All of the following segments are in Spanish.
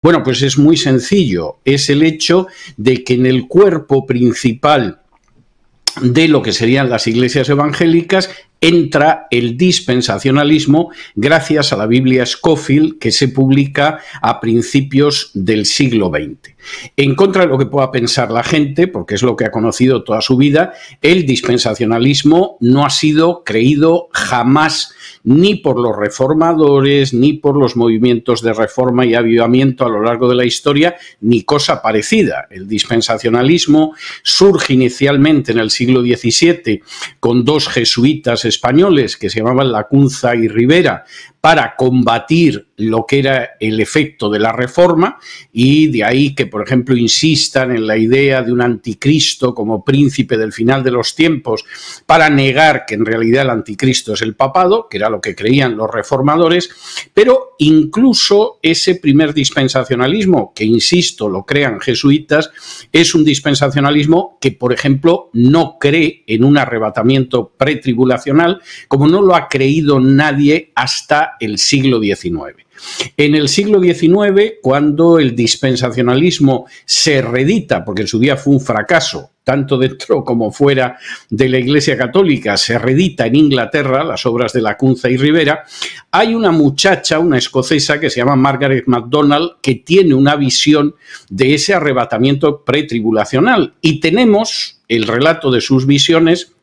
Bueno, pues es muy sencillo, es el hecho de que en el cuerpo principal de lo que serían las iglesias evangélicas entra el dispensacionalismo gracias a la Biblia Scofield, que se publica a principios del siglo XX. En contra de lo que pueda pensar la gente, porque es lo que ha conocido toda su vida, el dispensacionalismo no ha sido creído jamás ni por los reformadores, ni por los movimientos de reforma y avivamiento a lo largo de la historia, ni cosa parecida. El dispensacionalismo surge inicialmente en el siglo XVII con dos jesuitas españoles que se llamaban Lacunza y Rivera para combatir lo que era el efecto de la reforma, y de ahí que, por ejemplo, insistan en la idea de un anticristo como príncipe del final de los tiempos para negar que en realidad el anticristo es el papado, que era lo que creían los reformadores. Pero incluso ese primer dispensacionalismo, que insisto, lo crean jesuitas, es un dispensacionalismo que, por ejemplo, no cree en un arrebatamiento pretribulacional, como no lo ha creído nadie hasta el siglo XIX. En el siglo XIX, cuando el dispensacionalismo se reedita, porque en su día fue un fracaso, tanto dentro como fuera de la Iglesia Católica, se reedita en Inglaterra, las obras de Lacunza y Rivera, hay una muchacha, una escocesa que se llama Margaret MacDonald, que tiene una visión de ese arrebatamiento pretribulacional, y tenemos el relato de sus visiones.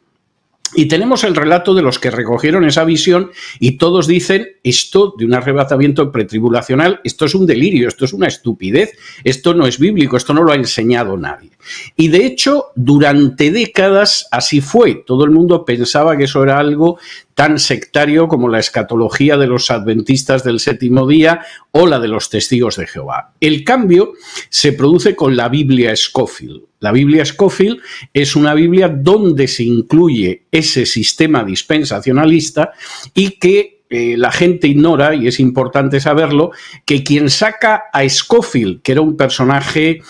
Y tenemos el relato de los que recogieron esa visión, y todos dicen: esto de un arrebatamiento pretribulacional, esto es un delirio, esto es una estupidez, esto no es bíblico, esto no lo ha enseñado nadie. Y de hecho, durante décadas así fue. Todo el mundo pensaba que eso era algo tan sectario como la escatología de los adventistas del séptimo día o la de los testigos de Jehová. El cambio se produce con la Biblia Scofield. La Biblia Scofield es una Biblia donde se incluye ese sistema dispensacionalista, y que la gente ignora, y es importante saberlo, que quien saca a Scofield, que era un personaje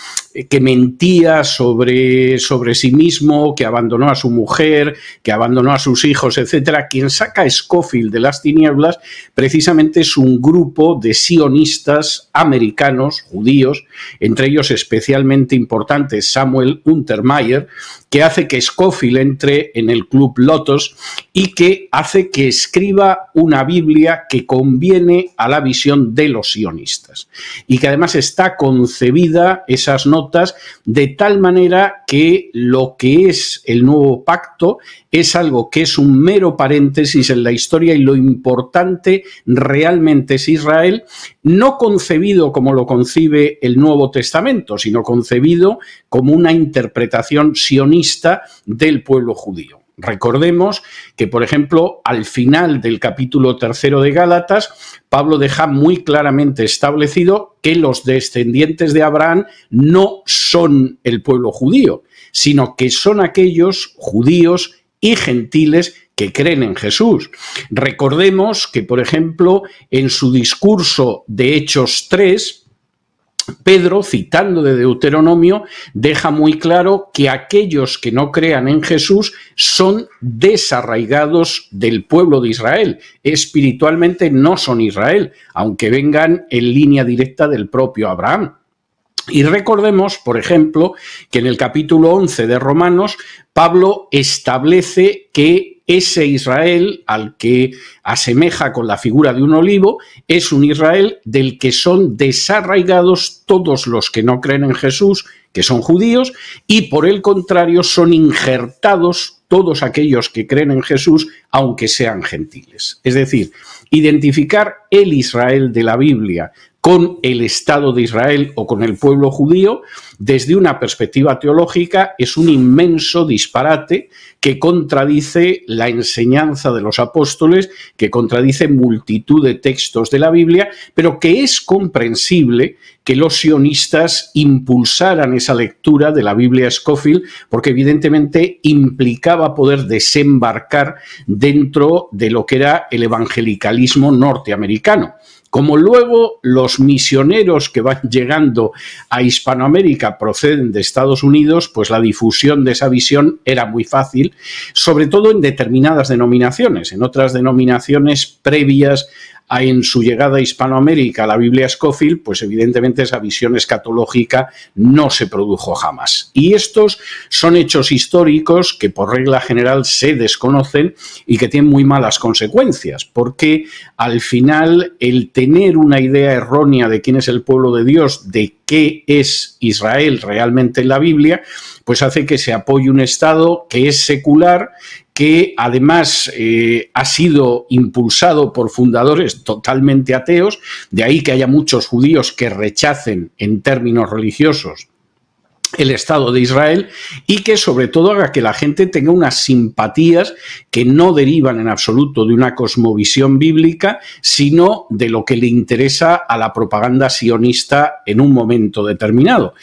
que mentía sobre sí mismo, que abandonó a su mujer, que abandonó a sus hijos, etcétera, quien saca a Scofield de las tinieblas precisamente es un grupo de sionistas americanos, judíos, entre ellos especialmente importante Samuel Untermyer, que hace que Scofield entre en el Club Lotos y que hace que escriba una Biblia que conviene a la visión de los sionistas, y que además está concebida, esas notas, de tal manera que lo que es el nuevo pacto es algo que es un mero paréntesis en la historia, y lo importante realmente es Israel, no concebido como lo concibe el Nuevo Testamento, sino concebido como una interpretación sionista del pueblo judío. Recordemos que, por ejemplo, al final del capítulo 3 de Gálatas, Pablo deja muy claramente establecido que los descendientes de Abraham no son el pueblo judío, sino que son aquellos judíos y gentiles que creen en Jesús. Recordemos que, por ejemplo, en su discurso de Hechos 3, Pedro, citando de Deuteronomio, deja muy claro que aquellos que no crean en Jesús son desarraigados del pueblo de Israel. Espiritualmente no son Israel, aunque vengan en línea directa del propio Abraham. Y recordemos, por ejemplo, que en el capítulo 11 de Romanos, Pablo establece que ese Israel al que asemeja con la figura de un olivo es un Israel del que son desarraigados todos los que no creen en Jesús, que son judíos, y por el contrario son injertados todos aquellos que creen en Jesús, aunque sean gentiles. Es decir, identificar el Israel de la Biblia con el Estado de Israel o con el pueblo judío, desde una perspectiva teológica, es un inmenso disparate que contradice la enseñanza de los apóstoles, que contradice multitud de textos de la Biblia, pero que es comprensible que los sionistas impulsaran esa lectura de la Biblia Scofield, porque evidentemente implicaba poder desembarcar dentro de lo que era el evangelicalismo norteamericano. Como luego los misioneros que van llegando a Hispanoamérica proceden de Estados Unidos, pues la difusión de esa visión era muy fácil, sobre todo en determinadas denominaciones. En otras denominaciones previas en su llegada a Hispanoamérica la Biblia Scofield, pues evidentemente esa visión escatológica no se produjo jamás. Y estos son hechos históricos que por regla general se desconocen y que tienen muy malas consecuencias, porque al final el tener una idea errónea de quién es el pueblo de Dios, de qué es Israel realmente en la Biblia, pues hace que se apoye un Estado que es secular, que además ha sido impulsado por fundadores totalmente ateos, de ahí que haya muchos judíos que rechacen en términos religiosos el Estado de Israel, y que sobre todo haga que la gente tenga unas simpatías que no derivan en absoluto de una cosmovisión bíblica, sino de lo que le interesa a la propaganda sionista en un momento determinado.